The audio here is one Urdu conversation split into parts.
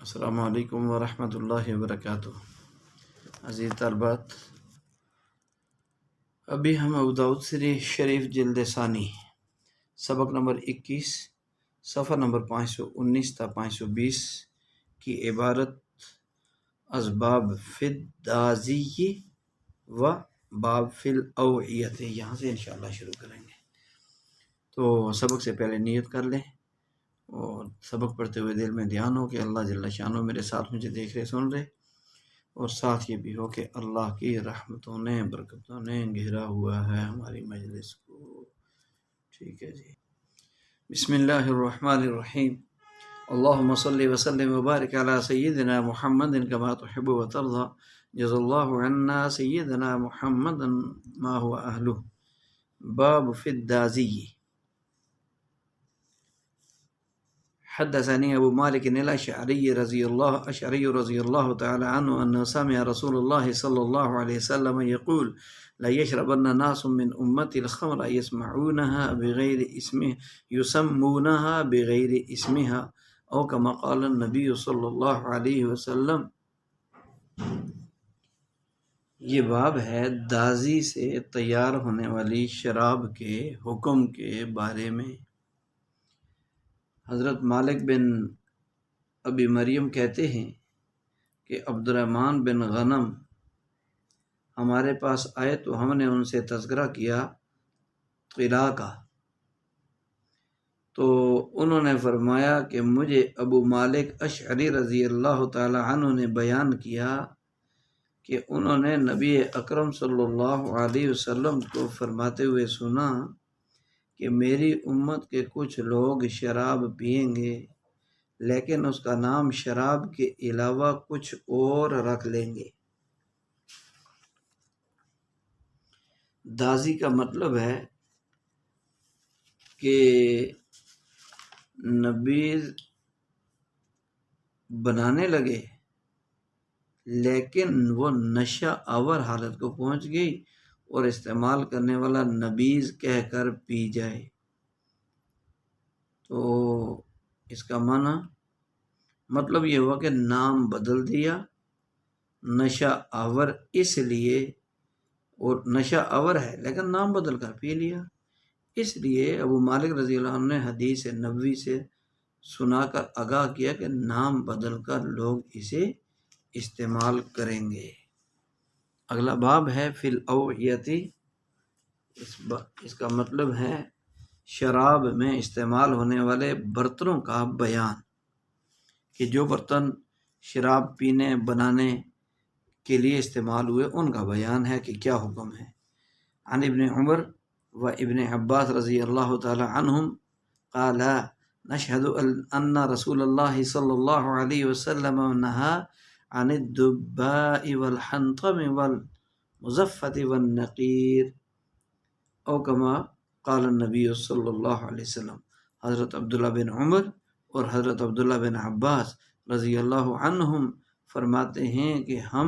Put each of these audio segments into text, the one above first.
السلام علیکم ورحمۃ اللہ وبرکاتہ۔ عزیز طالبات، ابھی ہم ابو داؤد شریف جلد ثانی سبق نمبر 21 صفحہ نمبر 519 تا 520 کی عبارت اسباب فی الدازی و باب فی الاوعیت یہاں سے انشاءاللہ شروع کریں گے۔ تو سبق سے پہلے نیت کر لیں اور سبق پڑھتے ہوئے دل میں دھیان ہو کہ اللہ جل شانہ میرے ساتھ مجھے دیکھ رہے سن رہے، اور ساتھ یہ بھی ہو کہ اللہ کی رحمتوں نے برکتوں نے گھیرا ہوا ہے ہماری مجلس کو۔ ٹھیک ہے جی، بسم اللہ الرحمن الرحیم۔ اللہم صلی وسلم وبارک علی سیدنا محمد کما تحب و ترضى، جزا اللہ عنا سیدنا محمد ما هو اہلہ۔ باب فی الدازی۔ حدثني أبو مالك الأشعري رضي الله تعالى عنه أنه سمع رسول الله صلى الله عليه وسلم يقول: لا يشربن ناس من أمتي الخمر يسمونها بغير اسمها أو كما قال النبي صلى الله عليه وسلم۔ یہ باب ہے دازی سے تیار ہونے والی شراب کے حکم کے بارے میں۔ حضرت مالک بن ابی مریم کہتے ہیں کہ عبد الرحمن بن غنم ہمارے پاس آئے تو ہم نے ان سے تذکرہ کیا قلا کا، تو انہوں نے فرمایا کہ مجھے ابو مالک اشعری رضی اللہ تعالی عنہ نے بیان کیا کہ انہوں نے نبی اکرم صلی اللہ علیہ وسلم کو فرماتے ہوئے سنا کہ میری امت کے کچھ لوگ شراب پئیں گے، لیکن اس کا نام شراب کے علاوہ کچھ اور رکھ لیں گے۔ دازی کا مطلب ہے کہ نبیذ بنانے لگے لیکن وہ نشہ آور حالت کو پہنچ گئی اور استعمال کرنے والا نبیذ کہہ کر پی جائے، تو اس کا مطلب یہ ہوا کہ نام بدل دیا، نشہ آور اس لیے، اور نشہ آور ہے لیکن نام بدل کر پی لیا، اس لیے ابو مالک رضی اللہ عنہ نے حدیث نبوی سے سنا کر آگاہ کیا کہ نام بدل کر لوگ اسے استعمال کریں گے۔ اگلا باب ہے فی الاوعیتی۔ اس کا مطلب ہے شراب میں استعمال ہونے والے برتنوں کا بیان، کہ جو برتن شراب پینے بنانے کے لیے استعمال ہوئے ان کا بیان ہے کہ کیا حکم ہے۔ عن ابن عمر و ابن عباس رضی اللہ تعالی عنہم قال نشهد ان رسول اللہ صلی اللہ علیہ وسلم نہا عن الدباء والحنطم والمزفت والنقیر او کما قال النبی صلی اللہ علیہ وسلم۔ حضرت عبداللہ بن عمر اور حضرت عبداللہ بن عباس رضی اللہ عنہم فرماتے ہیں کہ ہم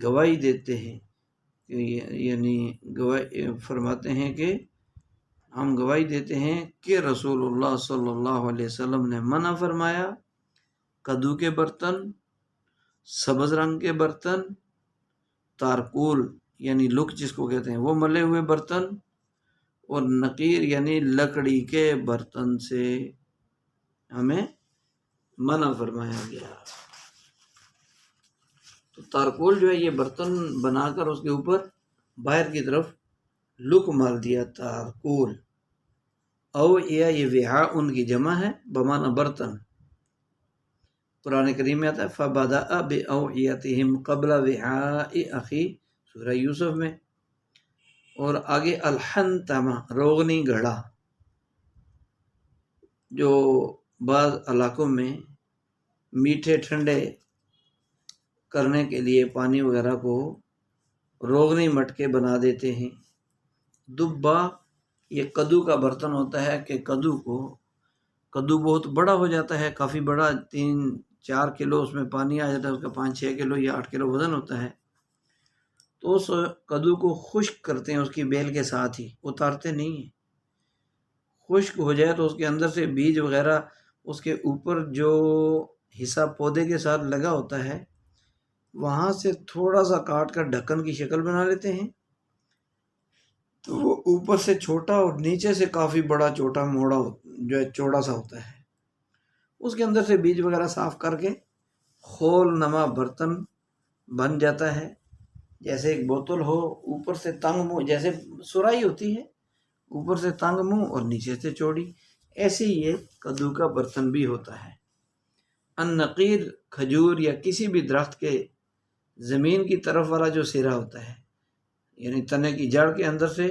گواہی دیتے ہیں، ہم گواہی دیتے ہیں کہ رسول اللہ صلی اللہ علیہ وسلم نے منع فرمایا کدو کے برتن، سبز رنگ کے برتن، تارکول یعنی لک جس کو کہتے ہیں وہ ملے ہوئے برتن، اور نقیر یعنی لکڑی کے برتن سے ہمیں منع فرمایا گیا۔ تو تارکول جو ہے یہ برتن بنا کر اس کے اوپر باہر کی طرف لک مال دیا، تارکول۔ اوعیہ یہ وعاء ان کی جمع ہے بمعنی برتن۔ قرآن کریم میں آتا ہے فَبَدَأَ بِأَوْعِيَتِهِمْ قَبْلَ وِعَاءِ أَخِي سورہ یوسف میں، اور آگے الحنتمہ روغنی گھڑا، جو بعض علاقوں میں میٹھے ٹھنڈے کرنے کے لیے پانی وغیرہ کو روغنی مٹکے بنا دیتے ہیں۔ دبا یہ کدو کا برتن ہوتا ہے کہ کدو بہت بڑا ہو جاتا ہے، کافی بڑا، 3-4 کلو اس میں پانی آ جاتا ہے، اس کا 5-6 کلو یا 8 کلو وزن ہوتا ہے، تو اس کدو کو خشک کرتے ہیں اس کی بیل کے ساتھ ہی، اتارتے نہیں ہیں۔ خشک ہو جائے تو اس کے اندر سے بیج وغیرہ اس کے اوپر جو حصہ پودے کے ساتھ لگا ہوتا ہے وہاں سے تھوڑا سا کاٹ کر ڈھکن کی شکل بنا لیتے ہیں، تو وہ اوپر سے چھوٹا اور نیچے سے کافی بڑا چوٹا موڑا جو ہے چوڑا سا ہوتا ہے۔ اس کے اندر سے بیج وغیرہ صاف کر کے خول نما برتن بن جاتا ہے، جیسے ایک بوتل ہو، اوپر سے تنگ منہ، جیسے سرائی ہوتی ہے، اوپر سے تنگ منہ اور نیچے سے چوڑی، ایسے ہی یہ کدو کا برتن بھی ہوتا ہے۔ النقیر کھجور یا کسی بھی درخت کے زمین کی طرف والا جو سرا ہوتا ہے، یعنی تنے کی جڑ کے اندر سے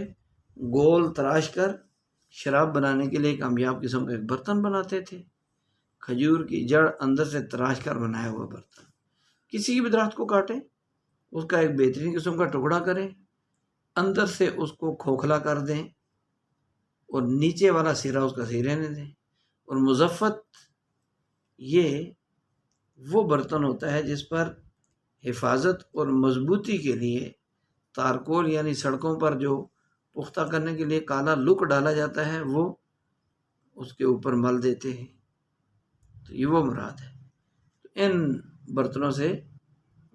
گول تراش کر شراب بنانے کے لیے کامیاب قسم کا ایک برتن بناتے تھے۔ کھجور کی جڑ اندر سے تراش کر بنایا ہوا برتن، کسی بھی درخت کو کاٹیں، اس کا ایک بہترین قسم کا ٹکڑا کریں، اندر سے اس کو کھوکھلا کر دیں اور نیچے والا سرا اس کا صحیح رہنے دیں۔ اور مزفت یہ وہ برتن ہوتا ہے جس پر حفاظت اور مضبوطی کے لیے تارکول یعنی سڑکوں پر جو پختہ کرنے کے لیے کالا لک ڈالا جاتا ہے وہ اس کے اوپر مل دیتے ہیں، تو یہ وہ مراد ہے۔ تو ان برتنوں سے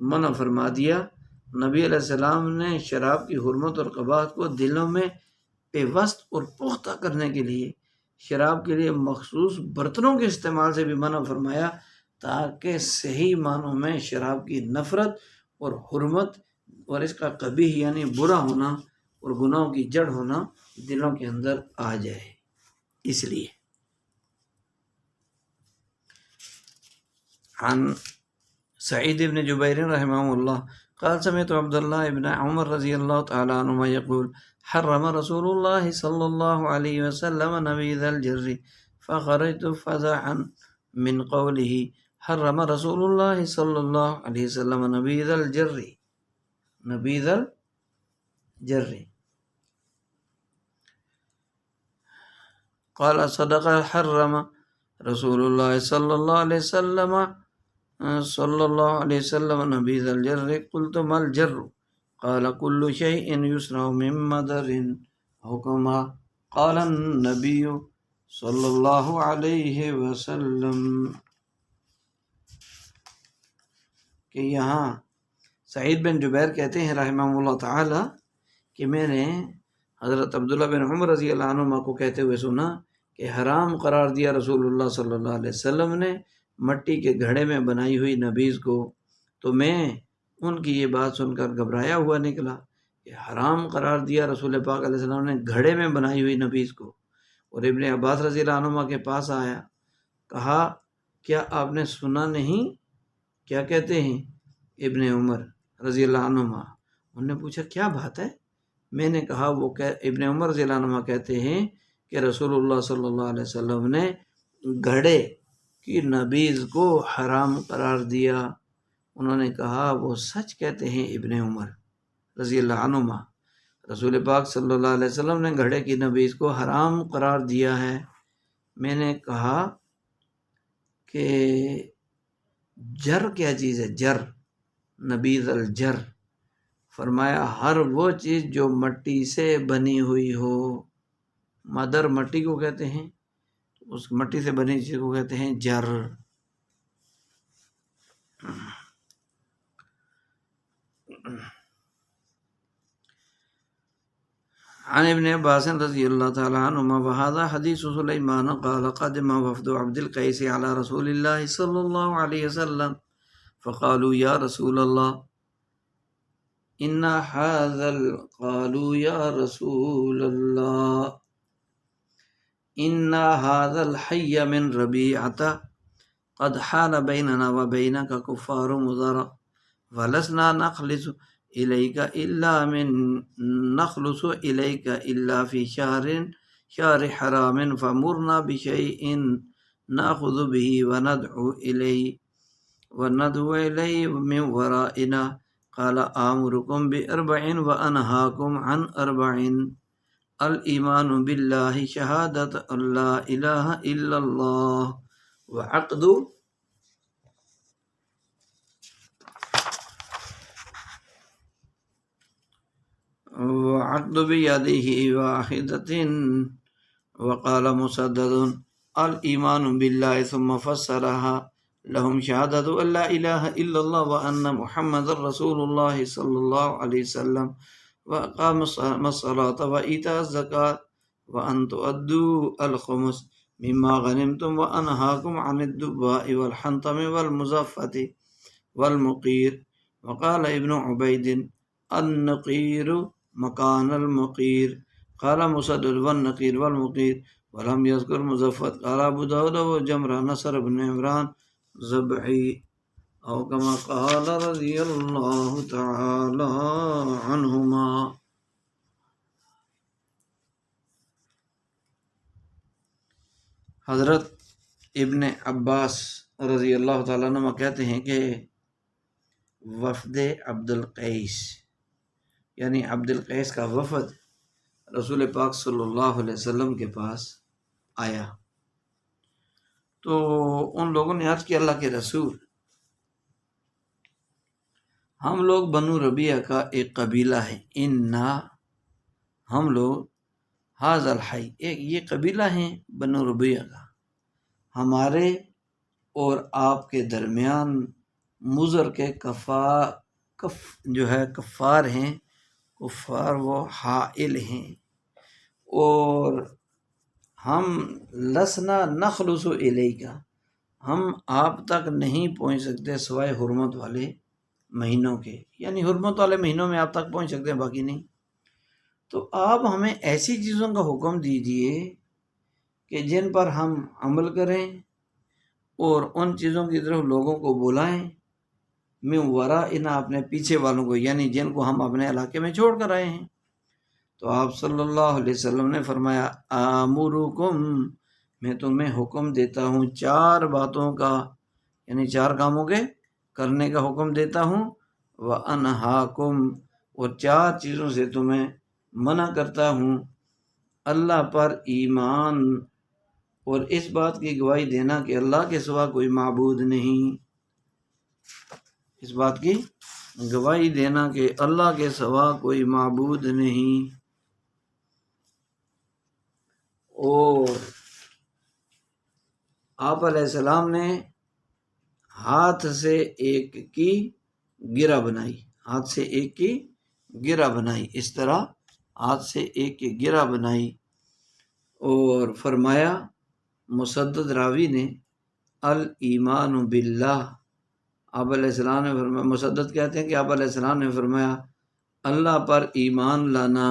منع فرما دیا۔ نبی علیہ السلام نے شراب کی حرمت اور قباحت کو دلوں میں پیوست اور پختہ کرنے کے لیے شراب کے لیے مخصوص برتنوں کے استعمال سے بھی منع فرمایا، تاکہ صحیح معنوں میں شراب کی نفرت اور حرمت اور اس کا قبیح یعنی برا ہونا اور گناہوں کی جڑ ہونا دلوں کے اندر آ جائے۔ اس لیے عن سعید بن جبیر رحمہ اللہ قال سمعت عبد الله بن عمر رضی اللہ تعالی عنہما يقول حرم رسول الله صلی اللہ علیہ وسلم نبیذ الجر فخرجت فزعا من قوله حرم رسول الله صلی اللہ علیہ وسلم نبیذ الجر نبیذ الجر قال صدق حرم رسول اللہ صلی اللہ علیہ وسلم نبیذ الجر قلت ما الجر قال كل شيء يسرع من مدر حكما قال النبي صلی اللہ علیہ وسلم۔ کہ یہاں سعید بن جبیر کہتے ہیں رحمہ اللہ تعالی کہ میں نے حضرت عبداللہ بن عمر رضی اللہ عنہ کو کہتے ہوئے سنا کہ حرام قرار دیا رسول اللہ صلی اللہ علیہ وسلم نے مٹی کے گھڑے میں بنائی ہوئی نبیذ کو، تو میں ان کی یہ بات سن کر گھبرایا ہوا نکلا کہ حرام قرار دیا رسول پاک علیہ السلام نے گھڑے میں بنائی ہوئی نبیذ کو، اور ابن عباس رضی اللہ عنہ کے پاس آیا، کہا کیا آپ نے سنا نہیں؟ کیا کہتے ہیں ابن عمر رضی اللہ عنہ؟ انہوں نے پوچھا کیا بات ہے؟ میں نے کہا وہ ابن عمر رضی اللہ عنہ کہتے ہیں کہ رسول اللہ صلی اللہ علیہ وسلم نے گھڑے کی نبیذ کو حرام قرار دیا۔ انہوں نے کہا وہ سچ کہتے ہیں ابن عمر رضی اللہ عنہ، رسول پاک صلی اللہ علیہ وسلم نے گھڑے کی نبیذ کو حرام قرار دیا ہے۔ میں نے کہا کہ جر کیا چیز ہے؟ جر، نبیذ الجر، فرمایا ہر وہ چیز جو مٹی سے بنی ہوئی ہو۔ مدر مٹی کو کہتے ہیں، اس مٹی سے بنی چیز کو کہتے ہیں جر۔ عن ابن عباس رضی اللہ تعالی عنہما وهذا حدیث سلیمان قال قدم وفد عبد القیس علی رسول اللہ صلی اللہ علیہ وسلم فقالوا یا رسول اللہ ان هذا قالوا یا رسول اللہ ان هذا الحي من ربيعة قد حال بيننا وبينك كفار مضر ولسنا نخلص إليك إلا في شهر حرام فمرنا بشيء نأخذ به وندعو إليه من ورائنا قال آمركم بأربع وأنهاكم عن أربع الایمان باللہ شہادت اللہ الہ الا اللہ وعقد بیدہ واحدۃ وقال مسدد الایمان باللہ ثم فسرها لهم شهادة أن لا إله إلا الله وأن محمد رسول الله صلى الله عليه وسلم وأقام الصلاة وإيتاء الزكاة وأن تؤدوا الخمس مما غنمتم وأنهاكم عن الدباء والحنطم والمزفة والمقير. وقال ابن عبيد النقير مكان المقير. قال مسدد والنقير والمقير ولم يذكر مزفت. قال ابو داود وجمرة نصر بن عمران ذبحی او کما قال رضی اللہ تعالی عنہما. حضرت ابن عباس رضی اللہ تعالیٰ عنہ کہتے ہیں کہ وفد عبد القیس یعنی عبد القیس کا وفد رسول پاک صلی اللہ علیہ وسلم کے پاس آیا تو ان لوگوں نے عرض کیا اللہ کے رسول ہم لوگ بنو ربیعہ کا ایک قبیلہ ہے. ہم لوگ حاض الحی یہ قبیلہ ہیں بنو ربیعہ کا. ہمارے اور آپ کے درمیان مضر کے کفار ہیں. کفار وہ حائل ہیں اور ہم لسنا نخلص الیک ہم آپ تک نہیں پہنچ سکتے سوائے حرمت والے مہینوں کے. یعنی حرمت والے مہینوں میں آپ تک پہنچ سکتے ہیں باقی نہیں. تو آپ ہمیں ایسی چیزوں کا حکم دیجئے کہ جن پر ہم عمل کریں اور ان چیزوں کی طرف لوگوں کو بلائیں. میں ورائنا اپنے پیچھے والوں کو یعنی جن کو ہم اپنے علاقے میں چھوڑ کر آئے ہیں. تو آپ صلی اللہ علیہ وسلم نے فرمایا آمرکم میں تمہیں حکم دیتا ہوں 4 باتوں کا یعنی 4 کاموں کے کرنے کا حکم دیتا ہوں. وانہاکم اور 4 چیزوں سے تمہیں منع کرتا ہوں. اللہ پر ایمان اور اس بات کی گواہی دینا کہ اللہ کے سوا کوئی معبود نہیں. اس بات کی گواہی دینا کہ اللہ کے سوا کوئی معبود نہیں. اور آپ علیہ السلام نے ہاتھ سے ایک کی گرہ بنائی. ہاتھ سے ایک کی گرہ بنائی. اس طرح ہاتھ سے ایک کی گرہ بنائی اور فرمایا مسدد راوی نے الایمان باللہ. آپ علیہ السلام نے فرمایا مسدد کہتے ہیں کہ آپ علیہ السلام نے فرمایا اللہ پر ایمان لانا.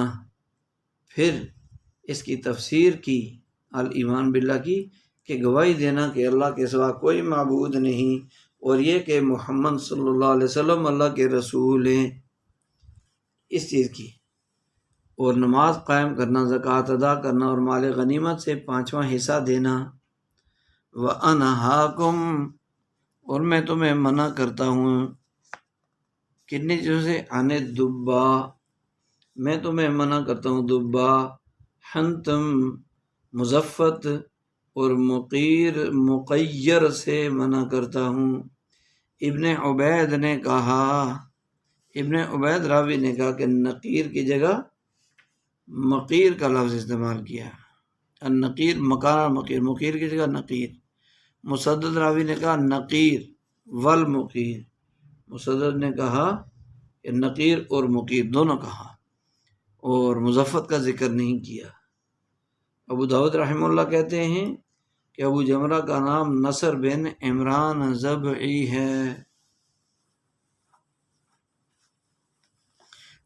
پھر اس کی تفسیر کی الایمان باللہ کی کہ گواہی دینا کہ اللہ کے سوا کوئی معبود نہیں اور یہ کہ محمد صلی اللہ علیہ وسلم اللہ کے رسول ہیں. اس چیز کی اور نماز قائم کرنا زکوٰۃ ادا کرنا اور مال غنیمت سے 5واں حصہ دینا. وانہاکم اور میں تمہیں منع کرتا ہوں کتنی چیزوں سے عن الدبا میں تمہیں منع کرتا ہوں دبا حنتم مزفت اور مقیر سے منع کرتا ہوں. ابن عبید نے کہا ابن عبید راوی نے کہا کہ نقیر کی جگہ مقیر کا لفظ استعمال کیا. النقیر مکان مقیر مقیر کی جگہ نقیر. مسدد راوی نے کہا نقیر والمقیر. مسدد نے کہا کہ نقیر اور مقیر دونوں کہا اور مزفت کا ذکر نہیں کیا. ابو داؤد رحمہ اللہ کہتے ہیں کہ ابو جمرہ کا نام نصر بن عمران ذبحی ہے.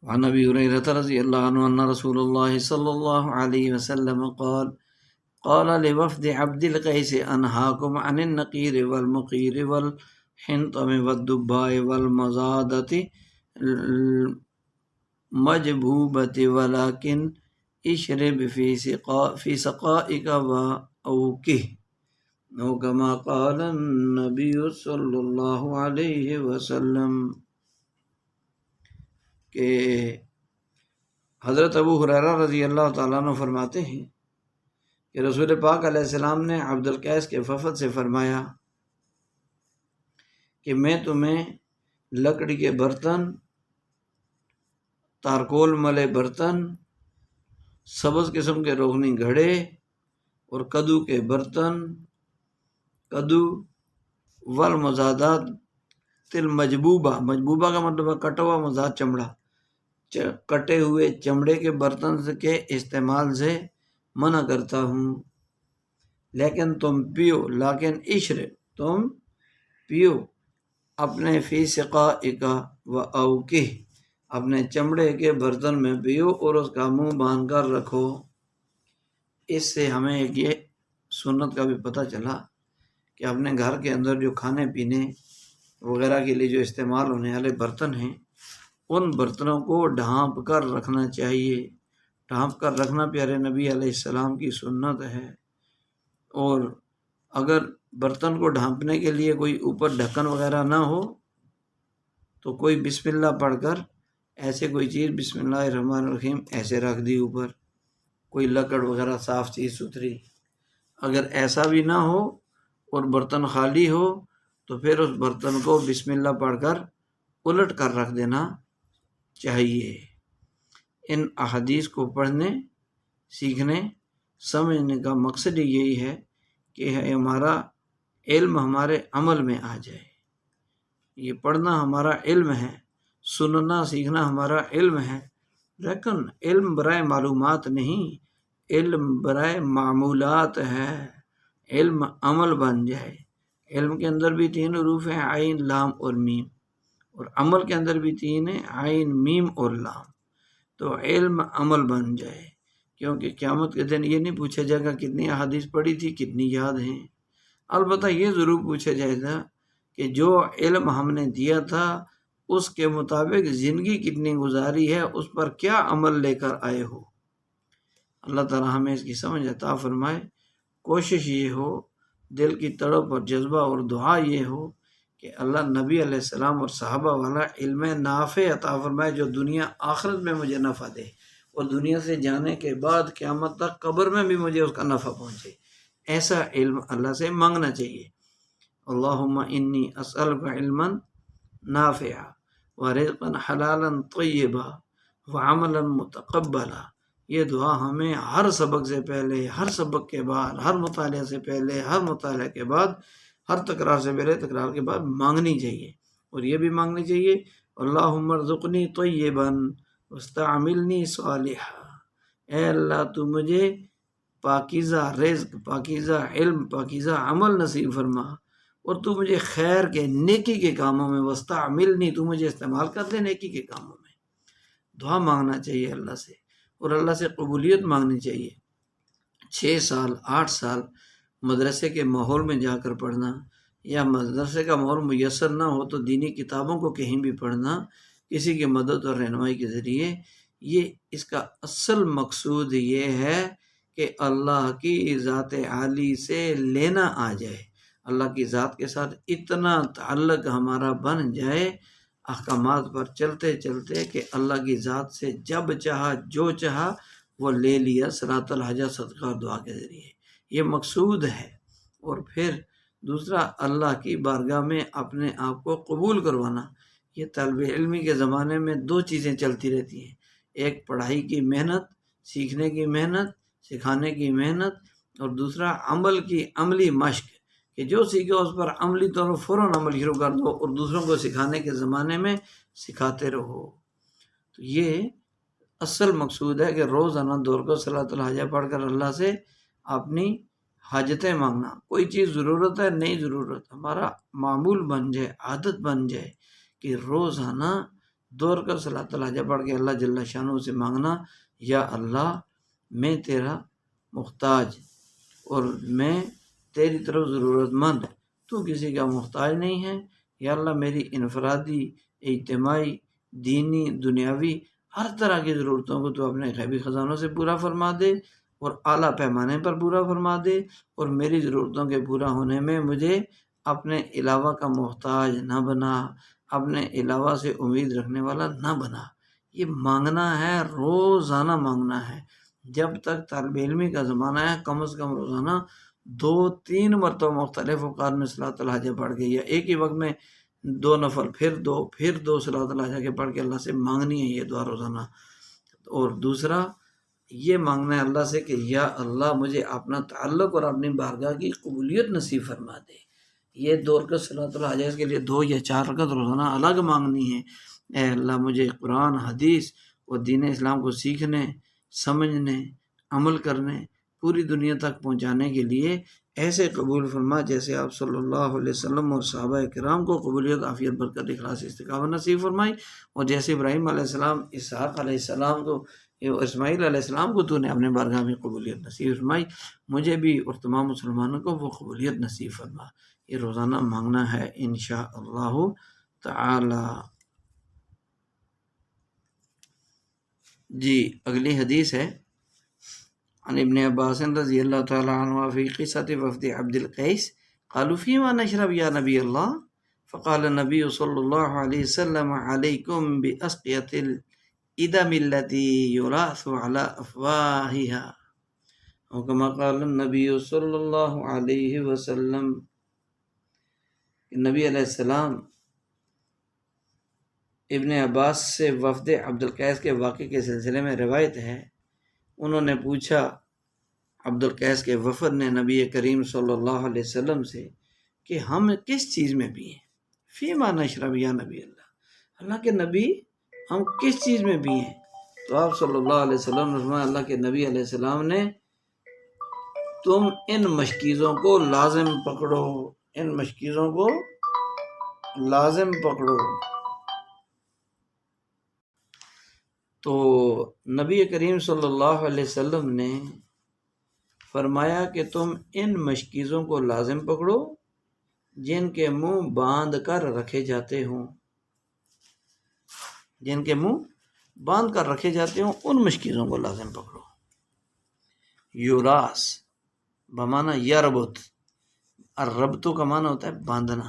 وعن ابی ہریرہ رضی اللہ عنہ ان رسول اللہ صلی اللہ علیہ وسلم قال لوفد عبد القیس انہاکم عن النقیر والمقیر والحنطم والدباء والمزادۃ المجبوبۃ ولکن اشرب فی سقائک واوکہ او کما قال النبی صلی اللہ علیہ وسلم. کہ حضرت ابو ہریرہ رضی اللہ تعالیٰ عنہ فرماتے ہیں کہ رسول پاک علیہ السلام نے عبد القیس کے وفد سے فرمایا کہ میں تمہیں لکڑی کے برتن تارکول ملے برتن سبز قسم کے روغنی گھڑے اور کدو کے برتن کدو والمزادات المجبوبہ، مجبوبہ کا مطلب ہے کٹا ہوا مزاد چمڑا، کٹے ہوئے چمڑے کے برتن کے استعمال سے منع کرتا ہوں۔ لیکن تم پیو، لیکن اشرب، تم پیو، اپنے فی سقائک و اوکہ، اپنے چمڑے کے برتن میں پیو اور اس کا منہ باندھ کر رکھو۔ اس سے ہمیں ایک یہ سنت کا بھی پتہ چلا کہ اپنے گھر کے اندر جو کھانے پینے وغیرہ کے لیے جو استعمال ہونے والے برتن ہیں، ان برتنوں کو ڈھانپ کر رکھنا چاہیے۔ ڈھانپ کر رکھنا پیارے نبی علیہ السلام کی سنت ہے۔ اور اگر برتن کو ڈھانپنے کے لیے کوئی اوپر ڈھکن وغیرہ نہ ہو تو کوئی بسم اللہ پڑھ کر ایسے کوئی چیز بسم اللہ الرحمن الرحیم ایسے رکھ دی اوپر، کوئی لکڑ وغیرہ صاف چیز ستھری۔ اگر ایسا بھی نہ ہو اور برتن خالی ہو تو پھر اس برتن کو بسم اللہ پڑھ کر الٹ کر رکھ دینا چاہیے۔ ان احادیث کو پڑھنے، سیکھنے، سمجھنے کا مقصد یہی ہے کہ ہمارا علم ہمارے عمل میں آ جائے۔ یہ پڑھنا ہمارا علم ہے، سننا سیکھنا ہمارا علم ہے، لیکن علم برائے معلومات نہیں، علم برائے معمولات ہے۔ علم عمل بن جائے۔ علم کے اندر بھی 3 حروف ہیں، عین، لام اور میم، اور عمل کے اندر بھی 3 ہیں، عین، میم اور لام۔ تو علم عمل بن جائے، کیونکہ قیامت کے دن یہ نہیں پوچھا جائے گا کتنی احادیث پڑھی تھی، کتنی یاد ہیں۔ البتہ یہ ضرور پوچھا جائے گا کہ جو علم ہم نے دیا تھا اس کے مطابق زندگی کتنی گزاری ہے، اس پر کیا عمل لے کر آئے ہو۔ اللہ تعالیٰ ہمیں اس کی سمجھ عطا فرمائے۔ کوشش یہ ہو، دل کی تڑپ اور جذبہ اور دعا یہ ہو کہ اللہ نبی علیہ السلام اور صحابہ والا علم نافع عطا فرمائے، جو دنیا آخرت میں مجھے نفع دے، اور دنیا سے جانے کے بعد قیامت تک قبر میں بھی مجھے اس کا نفع پہنچے۔ ایسا علم اللہ سے مانگنا چاہیے۔ اللہم انی اسألک علما نافعا ورزقا حلالا طیبا وعملا متقبلا۔ یہ دعا ہمیں ہر سبق سے پہلے، ہر سبق کے بعد، ہر مطالعہ سے پہلے، ہر مطالعہ کے بعد، ہر تکرار سے پہلے، تکرار کے بعد مانگنی چاہیے۔ اور یہ بھی مانگنی چاہیے اللہم ارزقنی طیبا واستعملنی صالحا۔ اے اللہ تو مجھے پاکیزہ رزق، پاکیزہ علم، پاکیزہ عمل نصیب فرما، اور تو مجھے خیر کے، نیکی کے کاموں میں، واستعملنی، تو مجھے استعمال کر لے نیکی کے کاموں میں۔ دعا مانگنا چاہیے اللہ سے، اور اللہ سے قبولیت مانگنی چاہیے۔ 6 سال 8 سال مدرسے کے ماحول میں جا کر پڑھنا، یا مدرسے کا ماحول میسر نہ ہو تو دینی کتابوں کو کہیں بھی پڑھنا کسی کی مدد اور رہنمائی کے ذریعے، یہ اس کا اصل مقصود یہ ہے کہ اللہ کی ذات عالی سے لینا آ جائے، اللہ کی ذات کے ساتھ اتنا تعلق ہمارا بن جائے احکامات پر چلتے چلتے کہ اللہ کی ذات سے جب چاہا جو چاہا وہ لے لیا صلاۃ الحاجہ صدقہ اور دعا کے ذریعے۔ یہ مقصود ہے۔ اور پھر دوسرا، اللہ کی بارگاہ میں اپنے آپ کو قبول کروانا۔ یہ طالب علمی کے زمانے میں 2 چیزیں چلتی رہتی ہیں، ایک پڑھائی کی محنت، سیکھنے کی محنت، سکھانے کی محنت، اور دوسرا عملی مشق، کہ جو سیکھو اس پر عملی طور پر فوراً عمل شروع کر دو اور دوسروں کو سکھانے کے زمانے میں سکھاتے رہو۔ تو یہ اصل مقصود ہے کہ روزانہ 2 رکعت صلاۃ الحاجہ پڑھ کر اللہ سے اپنی حاجتیں مانگنا۔ کوئی چیز ضرورت ہے، نئی ضرورت، ہمارا معمول بن جائے، عادت بن جائے کہ روزانہ 2 رکعت صلاۃ الحاجہ پڑھ کے اللہ جل شانہ سے مانگنا، یا اللہ میں تیرا محتاج اور میں تیری طرف ضرورت مند، تو کسی کا محتاج نہیں ہے۔ یا اللہ میری انفرادی، اجتماعی، دینی، دنیاوی ہر طرح کی ضرورتوں کو تو اپنے غیبی خزانوں سے پورا فرما دے، اور اعلیٰ پیمانے پر پورا فرما دے، اور میری ضرورتوں کے پورا ہونے میں مجھے اپنے علاوہ کا محتاج نہ بنا، اپنے علاوہ سے امید رکھنے والا نہ بنا۔ یہ مانگنا ہے، روزانہ مانگنا ہے۔ جب تک طالب علمی کا زمانہ ہے کم از کم روزانہ 2-3 مرتبہ مختلف اوقات میں صلاۃ الحاجہ پڑھ کے، یا ایک ہی وقت میں 2 نفل، پھر 2 صلاۃ الحاجہ کے پڑھ کے اللہ سے مانگنی ہے یہ دعا روزانہ۔ اور دوسرا یہ مانگنا ہے اللہ سے کہ یا اللہ مجھے اپنا تعلق اور اپنی بارگاہ کی قبولیت نصیب فرما دے۔ یہ 2 رکعت صلاۃ الحاجہ کے لیے 2 یا 4 رکعت روزانہ الگ مانگنی ہے۔ اے اللہ مجھے قرآن حدیث اور دین اسلام کو سیکھنے، سمجھنے، عمل کرنے، پوری دنیا تک پہنچانے کے لیے ایسے قبول فرما جیسے آپ صلی اللہ علیہ وسلم اور صحابہ کرام کو قبولیت، عافیت، برکت، اخلاص، استقامت نصیب فرمائی، اور جیسے ابراہیم علیہ السلام، اسحاق علیہ السلام کو، اسماعیل علیہ السلام کو تو نے اپنے بارگاہ میں قبولیت نصیب فرمائی، مجھے بھی اور تمام مسلمانوں کو وہ قبولیت نصیب فرما۔ یہ روزانہ مانگنا ہے انشاءاللہ تعالی۔ جی اگلی حدیث ہے عن ابن عباس رضی اللہ تعالی عنہ فی قصۃ وفد عبد القیس قالوا فیما نشرب یا نبی اللہ فقال النبی صلی اللہ علیہ وسلم علیکم باسقیۃ الادم التي یراث علی افواہها، اور کما قال النبی صلی اللہ علیہ وسلم۔ نبی علیہ السلام ابن عباس سے وفد عبد القیس کے واقعے کے سلسلے میں روایت ہے، انہوں نے پوچھا، عبد القیس کے وفد نے نبی کریم صلی اللہ علیہ وسلم سے کہ ہم کس چیز میں پئیں؟ فیما نشرب یا نبی اللہ، اللہ کے نبی ہم کس چیز میں پئیں؟ تو آپ صلی اللہ علیہ وسلم نے فرمایا، اللہ کے نبی علیہ السلام نے، تم ان مشکیزوں کو لازم پکڑو، ان مشکیزوں کو لازم پکڑو۔ تو نبی کریم صلی اللہ علیہ وسلم نے فرمایا کہ تم ان مشکیزوں کو لازم پکڑو جن کے منہ باندھ کر رکھے جاتے ہوں، جن کے منہ باندھ کر رکھے جاتے ہوں، ان مشکیزوں کو لازم پکڑو۔ یوراس بمانا یربط، الربط کا معنی ہوتا ہے باندھنا،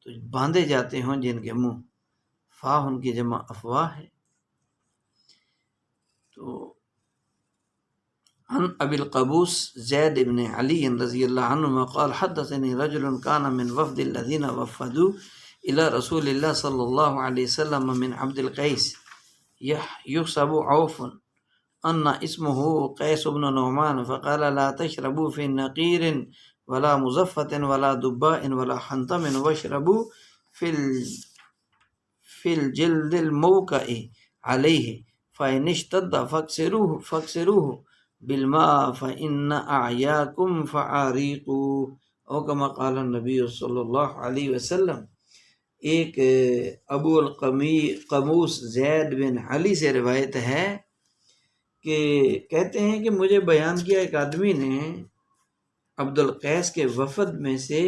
تو باندھے جاتے ہوں جن کے منہ، فا ان کی جمع افواہ ہے۔ تو عن ابی القبوس زید بن علی رضی اللہ عنہ قال حدثني رجل كان من وفد الذين وفدوا الى رسول الله صلى الله عليه وسلم من عبد القيس يحسب عوف ان اسمه قيس بن نعمان فقال لا تشربوا في نقير ولا مزفة ولا دباء ولا حنطم واشربوا في الجلد الموكأ عليه فإن اشتد فاكسروه بالماء فإن أعياكم فعاريقوا، او کما قال النبی صلی اللہ علیہ وسلم۔ ایک ابو القموس زید بن علی سے روایت ہے کہ کہتے ہیں کہ مجھے بیان کیا ایک آدمی نے، عبد القیس کے وفد میں سے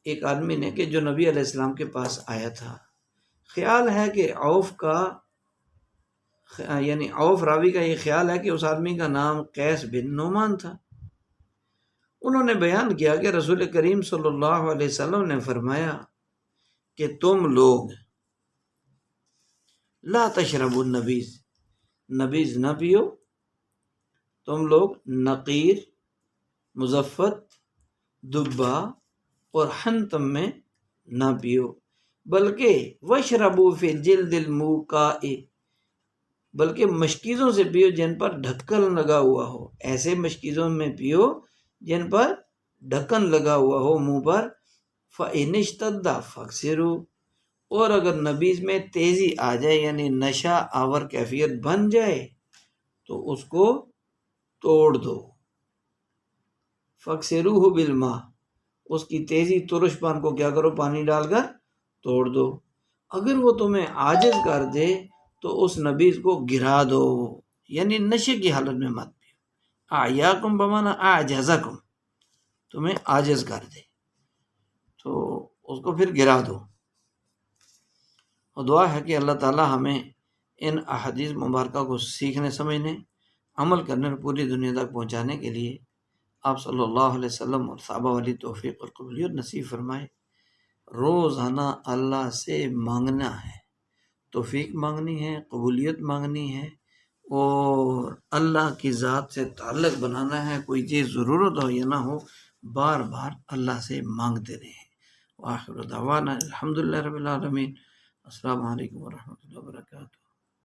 ایک آدمی نے، کہ جو نبی علیہ السلام کے پاس آیا تھا۔ خیال ہے کہ عوف کا، یعنی عوف راوی کا یہ خیال ہے کہ اس آدمی کا نام قیس بن نعمان تھا۔ انہوں نے بیان کیا کہ رسول کریم صلی اللہ علیہ وسلم نے فرمایا کہ تم لوگ لا تشربوا النبیذ، نبیذ نہ پیو، تم لوگ نقیر، مزفت، دبا اور حنتم میں نہ پیو، بلکہ واشربوا فی الجلد الموکاء، بلکہ مشکیزوں سے پیو جن پر ڈھکن لگا ہوا ہو، ایسے مشکیزوں میں پیو جن پر ڈھکن لگا ہوا ہو منہ پر۔ فَإِنِ اشْتَدَّ فَاكْسِرُوا، اور اگر نبیذ میں تیزی آ جائے یعنی نشہ آور کیفیت بن جائے تو اس کو توڑ دو۔ فَاكْسِرُوهُ بِالْمَاء، اس کی تیزی ترش پان کو کیا کرو، پانی ڈال کر توڑ دو۔ اگر وہ تمہیں عاجز کر دے تو اس نبیذ کو گرا دو، یعنی نشے کی حالت میں مت پیو۔ اعیاکم بمانا اعجزکم، تمہیں عاجز کر دے تو اس کو پھر گرا دو۔ اور دعا ہے کہ اللہ تعالی ہمیں ان احادیث مبارکہ کو سیکھنے، سمجھنے، عمل کرنے اور پوری دنیا تک پہنچانے کے لیے آپ صلی اللہ علیہ وسلم اور صحابہ والی توفیق اور قبولیت نصیب فرمائے۔ روزانہ اللہ سے مانگنا ہے، توفیق مانگنی ہے، قبولیت مانگنی ہے، اور اللہ کی ذات سے تعلق بنانا ہے۔ کوئی چیز ضرورت ہو یا نہ ہو، بار بار اللہ سے مانگتے رہیں۔ وآخر دعوانا الحمدللہ رب العالمین۔ السلام علیکم ورحمۃ اللہ وبرکاتہ۔